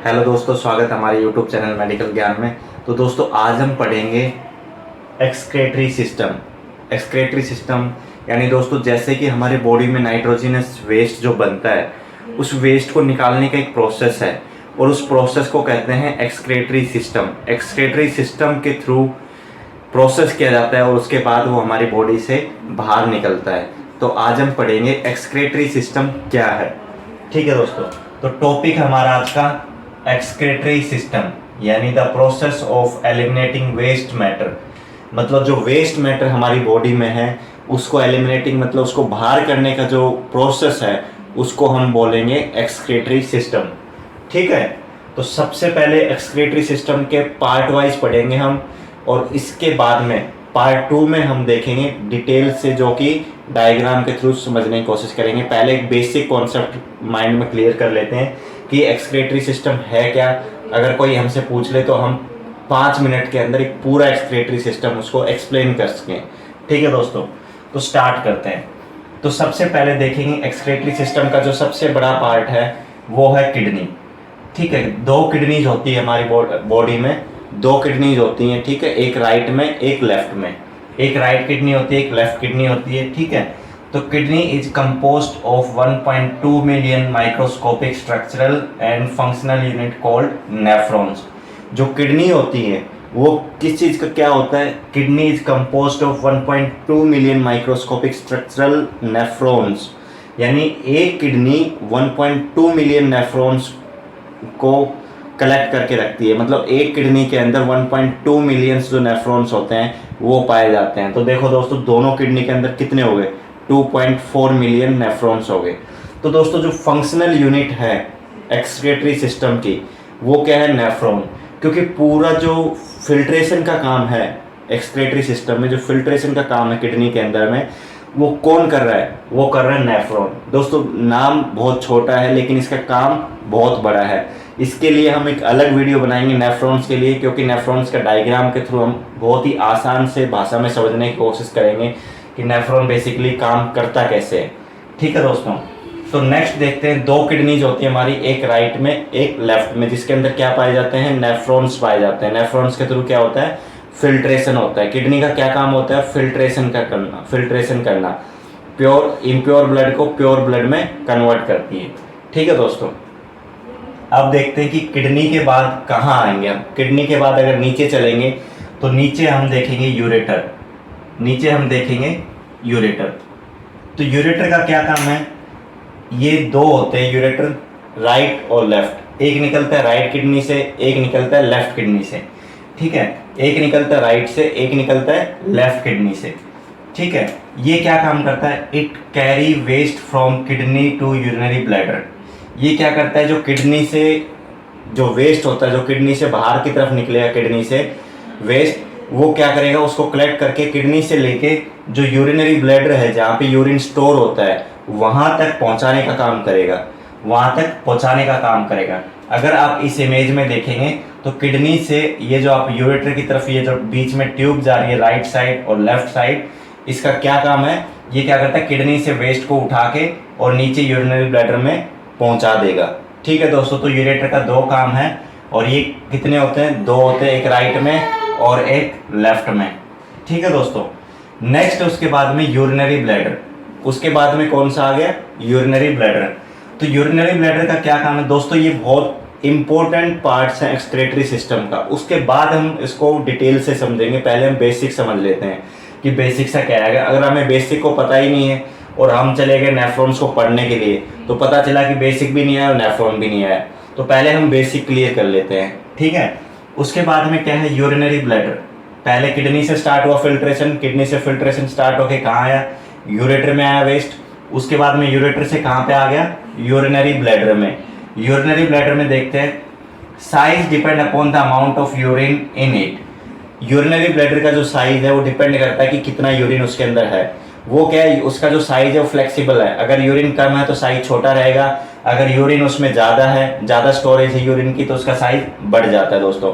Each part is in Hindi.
हेलो दोस्तों, स्वागत है हमारे यूट्यूब चैनल मेडिकल ज्ञान में। तो दोस्तों आज हम पढ़ेंगे एक्सक्रेटरी सिस्टम। एक्सक्रेटरी सिस्टम यानी दोस्तों जैसे कि हमारे बॉडी में नाइट्रोजनस वेस्ट जो बनता है उस वेस्ट को निकालने का एक प्रोसेस है और उस प्रोसेस को कहते हैं एक्सक्रेटरी सिस्टम। एक्सक्रेटरी सिस्टम के थ्रू प्रोसेस किया जाता है और उसके बाद वो हमारी बॉडी से बाहर निकलता है। तो आज हम पढ़ेंगे एक्सक्रेटरी सिस्टम क्या है। ठीक है दोस्तों, तो टॉपिक हमारा आज का एक्सक्रेटरी सिस्टम यानी the process of eliminating waste matter. मतलब जो वेस्ट मैटर हमारी बॉडी में है उसको एलिमिनेटिंग मतलब उसको बाहर करने का जो प्रोसेस है उसको हम बोलेंगे एक्सक्रेटरी सिस्टम। ठीक है, तो सबसे पहले एक्सक्रेटरी सिस्टम के पार्ट वाइज पढ़ेंगे हम और इसके बाद में पार्ट 2 में हम देखेंगे डिटेल से, जो कि डायग्राम के थ्रू समझने की कोशिश करेंगे। पहले एक बेसिक कॉन्सेप्ट माइंड में क्लियर कर लेते हैं कि एक्सक्रेटरी सिस्टम है क्या। अगर कोई हमसे पूछ ले तो हम 5 मिनट के अंदर एक पूरा एक्सक्रेटरी सिस्टम उसको एक्सप्लेन कर सकें। ठीक है दोस्तों, तो स्टार्ट करते हैं। तो सबसे पहले देखेंगे एक्सक्रेटरी सिस्टम का जो सबसे बड़ा पार्ट है वो है किडनी। ठीक है, 2 किडनीज होती है हमारी बॉडी में, 2 किडनीज होती हैं। ठीक है, एक राइट में एक लेफ्ट में, एक राइट किडनी होती है एक लेफ्ट किडनी होती है। ठीक है, तो kidney is composed of 1.2 million microscopic structural and functional unit called nephrons. जो किडनी होती है वो किस चीज़ का क्या होता है? Kidney is composed of 1.2 million microscopic structural nephrons, यानी एक किडनी 1.2 मिलियन नेफ्रॉन्स को कलेक्ट करके रखती है। मतलब एक किडनी के अंदर 1.2 मिलियंस जो नेफ्रॉन्स होते हैं वो पाए जाते हैं। तो देखो दोस्तों, दोनों किडनी के अंदर कितने हो गए? 2.4 मिलियन नेफ्रॉन्स हो गए। तो दोस्तों जो फंक्शनल यूनिट है एक्सक्रेटरी सिस्टम की वो क्या है? नेफ्रॉन। क्योंकि पूरा जो फिल्ट्रेशन का काम है एक्सक्रेटरी सिस्टम में, जो फिल्ट्रेशन का काम है किडनी के अंदर में, वो कौन कर रहा है? वो कर रहा है नेफ्रॉन। दोस्तों नाम बहुत छोटा है लेकिन इसका काम बहुत बड़ा है। इसके लिए हम एक अलग वीडियो बनाएंगे नेफ्रॉन्स के लिए, क्योंकि नेफ्रॉन्स का डायग्राम के थ्रू हम बहुत ही आसान से भाषा में समझने की कोशिश करेंगे कि नेफ्रॉन बेसिकली काम करता कैसे है। ठीक है दोस्तों, तो नेक्स्ट देखते हैं। 2 किडनीज होती है हमारी, एक राइट में एक लेफ्ट में, जिसके अंदर क्या पाए जाते हैं? नेफ्रॉन्स पाए जाते हैं। नेफ्रॉन्स के थ्रू क्या होता है? फिल्ट्रेशन होता है। किडनी का क्या काम होता है? फिल्ट्रेशन करना। प्योर इम्प्योर ब्लड को प्योर ब्लड में कन्वर्ट करती है। ठीक है दोस्तों, अब देखते हैं कि किडनी के बाद कहाँ आएंगे हम। किडनी के बाद अगर नीचे चलेंगे तो नीचे हम देखेंगे यूरेटर। नीचे हम देखेंगे यूरेटर। तो यूरेटर का क्या काम है? ये 2 होते हैं यूरेटर, राइट और लेफ्ट। एक निकलता है राइट किडनी से, एक निकलता है लेफ्ट किडनी से। ठीक है, एक निकलता है राइट से, एक निकलता है लेफ्ट किडनी से। ठीक है, ये क्या काम करता है? It carry waste from kidney to urinary bladder. ये क्या करता है? जो किडनी से जो वेस्ट होता है, जो किडनी से बाहर की तरफ निकलेगा किडनी से वेस्ट, वो क्या करेगा? उसको कलेक्ट करके किडनी से लेके जो यूरिनरी ब्लैडर है जहाँ पे यूरिन स्टोर होता है वहाँ तक पहुँचाने का काम करेगा। वहाँ तक पहुँचाने का काम करेगा। अगर आप इस इमेज में देखेंगे तो किडनी से ये जो आप यूरेटर की तरफ ये जो बीच में ट्यूब जा रही है राइट साइड और लेफ्ट साइड, इसका क्या काम है? ये क्या करता है? किडनी से वेस्ट को उठा के और नीचे यूरिनरी ब्लैडर में पहुंचा देगा। ठीक है दोस्तों, तो यूरेटर का 2 काम है और ये कितने होते हैं? 2 होते हैं, एक राइट में और एक लेफ्ट में। ठीक है दोस्तों, नेक्स्ट उसके बाद में यूरिनरी ब्लैडर। उसके बाद में कौन सा आ गया? Urinary bladder. तो यूरिनरी ब्लैडर का क्या काम है दोस्तों? ये बहुत इंपॉर्टेंट पार्ट्स हैं एक्सक्रेटरी सिस्टम का। उसके बाद हम इसको डिटेल से समझेंगे। पहले हम बेसिक समझ लेते हैं कि बेसिक सा क्या है। अगर हमें बेसिक को पता ही नहीं है और हम चले गए नेफ्रॉन्स को पढ़ने के लिए तो पता चला कि बेसिक भी नहीं आया और नेफ्रॉन भी नहीं आया। तो पहले हम बेसिक क्लियर कर लेते हैं। ठीक है, उसके बाद में क्या है? Urinary bladder. पहले किडनी से स्टार्ट हुआ फिल्ट्रेशन, किडनी से फिल्ट्रेशन स्टार्ट होके कहाँ आया? यूरेटर में आया वेस्ट। उसके बाद में यूरेटर से कहाँ पे आ गया? यूरिनरी ब्लैडर में। यूरिनरी ब्लैडर में देखते हैं, size depend upon the amount of urine in it. Urinary bladder का जो साइज है वो डिपेंड करता है कि कितना यूरिन उसके अंदर है। वो क्या है? उसका जो साइज है वो फ्लेक्सिबल है। अगर यूरिन कम है तो साइज छोटा रहेगा, अगर यूरिन उसमें ज़्यादा है, ज़्यादा स्टोरेज है यूरिन की, तो उसका साइज बढ़ जाता है दोस्तों।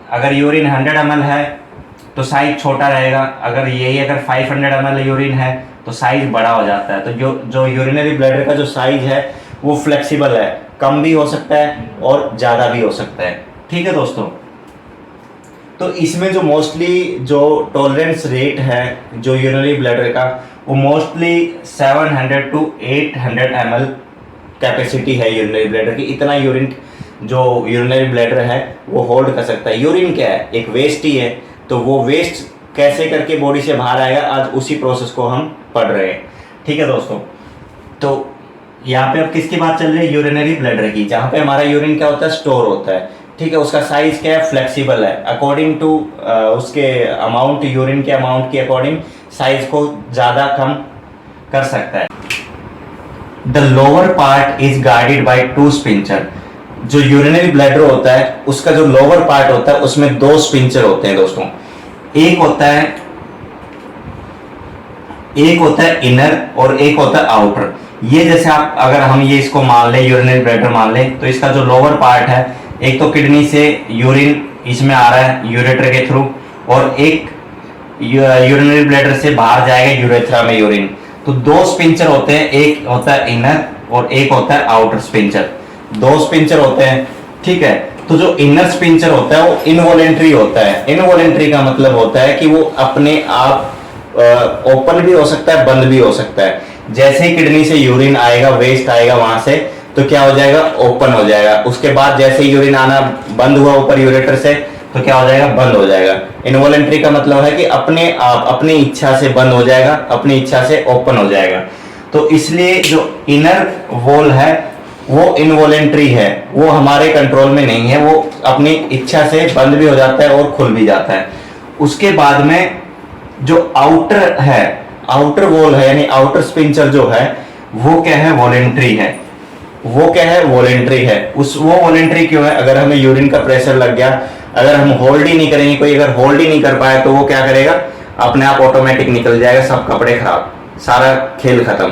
अगर यूरिन 100 ml है तो साइज छोटा रहेगा, अगर 500 ml यूरिन है तो साइज बड़ा हो जाता है। तो जो यूरिनरी ब्लैडर का जो साइज है वो फ्लेक्सिबल है, कम भी हो सकता है और ज़्यादा भी हो सकता है। ठीक है दोस्तों, तो इसमें जो मोस्टली जो टॉलरेंस रेट है जो यूरिनरी ब्लैडर का, वो मोस्टली 700 to 800 ml कैपेसिटी है यूरिनरी ब्लैडर की। इतना यूरिन जो यूरिनरी ब्लैडर है वो होल्ड कर सकता है। यूरिन क्या है, एक वेस्ट ही है, तो वो वेस्ट कैसे करके बॉडी से बाहर आएगा, आज उसी प्रोसेस को हम पढ़ रहे हैं। ठीक है दोस्तों, तो यहाँ पे अब किसकी बात चल रही है, यूरिनरी ब्लैडर की, जहाँ पे हमारा यूरिन क्या होता है, स्टोर होता है। ठीक है, उसका साइज क्या है, फ्लेक्सिबल है, अकॉर्डिंग टू उसके अमाउंट, यूरिन के अमाउंट के अकॉर्डिंग साइज को ज़्यादा कम कर सकता है। The lower part is guarded by 2 sphincter. जो यूरिनरी ब्लैडर होता है उसका जो लोअर पार्ट होता है उसमें 2 स्पिंचर होते हैं दोस्तों। एक होता है इनर और एक होता है आउटर। ये जैसे आप अगर हम ये इसको मान लें, यूरिनरी ब्लैडर मान लें, तो इसका जो लोअर पार्ट है, एक तो किडनी से यूरिन इसमें आ रहा है यूरेटर के थ्रू, और एक यूरिनरी ब्लैडर से बाहर जाएगा यूरेथ्रा में यूरिन। तो 2 स्पिंचर होते हैं, एक होता है इनर और एक होता है आउटर स्पिंचर। 2 स्पिंचर होते हैं। ठीक है, तो जो इनर स्पिंचर होता है वो इनवॉलेंट्री होता है। इनवॉलेंट्री का मतलब होता है कि वो अपने आप ओपन भी हो सकता है, बंद भी हो सकता है। जैसे ही किडनी से यूरिन आएगा, वेस्ट आएगा वहां से, तो क्या हो जाएगा, ओपन हो जाएगा। उसके बाद जैसे ही यूरिन आना बंद हुआ ऊपर यूरेटर से, तो क्या हो जाएगा, बंद हो जाएगा। इनवॉलेंट्री का मतलब है कि अपने आप अपनी इच्छा से बंद हो जाएगा, अपनी इच्छा से ओपन हो जाएगा। तो इसलिए जो इनर वॉल है वो इनवॉलेंट्री है, वो हमारे कंट्रोल में नहीं है, वो अपनी इच्छा से बंद भी हो जाता है और खुल भी जाता है। उसके बाद में जो आउटर है, आउटर वॉल है, यानी आउटर स्पिंचर जो है वो क्या है, वॉलेंट्री है। वो क्या है, वॉलेंट्री है। वो वॉलेंट्री क्यों है, अगर हमें यूरिन का प्रेशर लग गया, अगर हम होल्ड ही नहीं करेंगे, कोई अगर होल्ड ही नहीं कर पाया, तो वो क्या करेगा, अपने आप ऑटोमेटिक निकल जाएगा, सब कपड़े खराब, सारा खेल खत्म।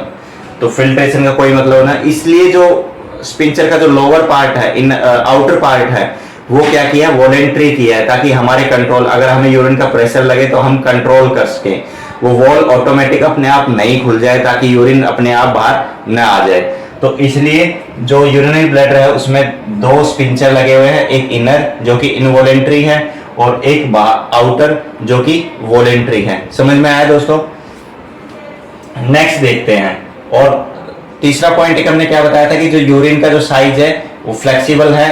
तो फिल्ट्रेशन का कोई मतलब ना। इसलिए जो स्पिंचर का जो लोअर पार्ट है, इन आउटर पार्ट है, वो क्या किया, वॉलेंट्री किया है, ताकि हमारे कंट्रोल, अगर हमें यूरिन का प्रेशर लगे तो हम कंट्रोल कर सके। वो वॉल ऑटोमेटिक अपने आप नहीं खुल जाए, ताकि यूरिन अपने आप बाहर न आ जाए। तो इसलिए जो यूरिनरी ब्लैडर है उसमें 2 स्पिंचर लगे हुए हैं, एक इनर जो कि इनवॉलेंट्री है और एक आउटर जो कि वॉलेंट्री है। समझ में आया दोस्तों? नेक्स्ट देखते हैं। और तीसरा पॉइंट एक हमने क्या बताया था कि जो यूरिन का जो साइज है वो फ्लेक्सिबल है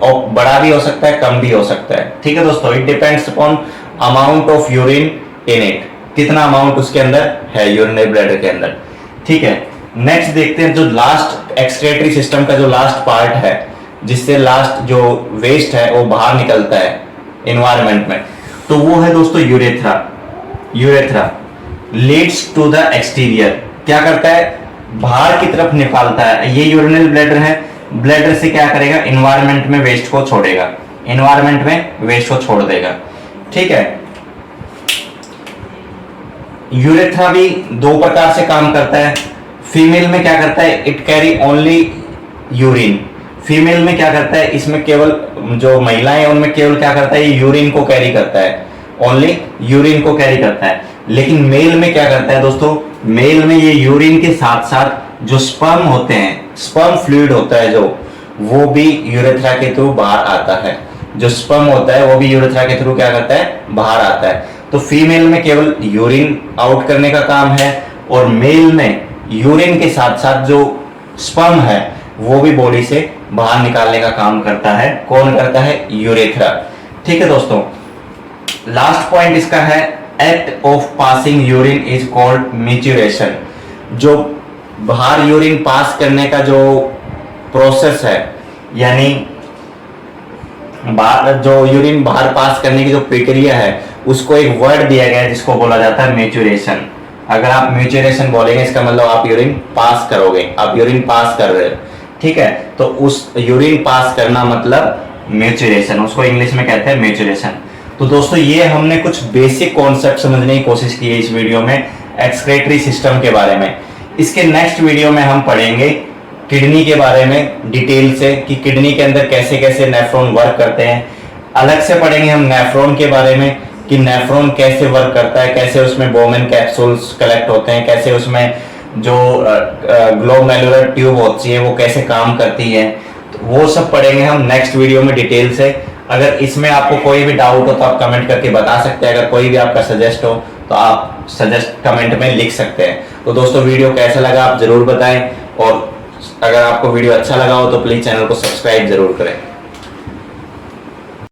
और बड़ा भी हो सकता है, कम भी हो सकता है। ठीक है दोस्तों, it depends upon amount of urine in it, कितना अमाउंट उसके अंदर है यूरिनरी ब्लैडर के अंदर। ठीक है, नेक्स्ट देखते हैं जो लास्ट एक्सक्रीटरी सिस्टम का जो लास्ट पार्ट है, जिससे लास्ट जो वेस्ट है वो बाहर निकलता है एनवायरनमेंट में, तो वो है दोस्तों urethra. Urethra leads to the exterior, क्या करता है, बाहर की तरफ निकालता है। ये यूरिनरी ब्लैडर है, ब्लैडर से क्या करेगा, एनवायरनमेंट में वेस्ट को छोड़ेगा, एनवायरनमेंट में वेस्ट को छोड़ देगा। ठीक है, यूरेथ्रा भी 2 प्रकार से काम करता है। फीमेल में क्या करता है, it carry only urine. Female में क्या करता है, इसमें केवल जो महिलाएं हैं उनमें केवल क्या करता है, ये यूरिन को कैरी करता है, ओनली यूरिन को कैरी करता है। लेकिन मेल में क्या करता है दोस्तों, मेल में ये यूरिन के साथ साथ जो स्पर्म होते हैं, स्पर्म फ्लूइड होता है जो, वो भी यूरेथ्रा के थ्रू बाहर आता है। जो स्पर्म होता है वो भी यूरेथ्रा के थ्रू क्या करता है, बाहर आता है। तो फीमेल में केवल यूरिन आउट करने का काम है, और मेल में यूरिन के साथ साथ जो स्पर्म है वो भी बॉडी से बाहर निकालने का काम करता है। कौन करता है, यूरेथ्रा। ठीक है दोस्तों, लास्ट पॉइंट इसका है, act of passing urine is called maturation. जो बाहर यूरिन पास करने का जो प्रोसेस है, यानी जो यूरिन बाहर पास करने की जो प्रक्रिया है, उसको एक वर्ड दिया गया है जिसको बोला जाता है मैच्योरेशन। अगर आप मैच्योरेशन बोलेंगे इसका मतलब आप यूरिन पास करोगे, आप यूरिन पास कर रहे हो। ठीक है, तो उस यूरिन पास करना मतलब मैच्योरेशन, उसको इंग्लिश में कहते हैं मैच्योरेशन। तो दोस्तों ये हमने कुछ बेसिक कॉन्सेप्ट समझने की कोशिश की है इस वीडियो में एक्सक्रीटरी सिस्टम के बारे में। इसके नेक्स्ट वीडियो में हम पढ़ेंगे किडनी के बारे में डिटेल से, कि किडनी के अंदर कैसे कैसे नेफ्रॉन वर्क करते हैं। अलग से पढ़ेंगे हम नेफ्रॉन के बारे में, कि नेफ्रॉन कैसे वर्क करता है, कैसे उसमें बोमेन कैप्सूल्स कलेक्ट होते हैं, कैसे उसमें जो ग्लोमेरुलर ट्यूब होती है वो कैसे काम करती है, तो वो सब पढ़ेंगे हम नेक्स्ट वीडियो में डिटेल से। अगर इसमें आपको कोई भी डाउट हो तो आप कमेंट करके बता सकते हैं, अगर कोई भी आपका सजेस्ट हो तो आप सजेस्ट कमेंट में लिख सकते हैं। तो दोस्तों वीडियो कैसा लगा आप जरूर बताएं, और अगर आपको वीडियो अच्छा लगा हो तो प्लीज चैनल को सब्सक्राइब जरूर करें।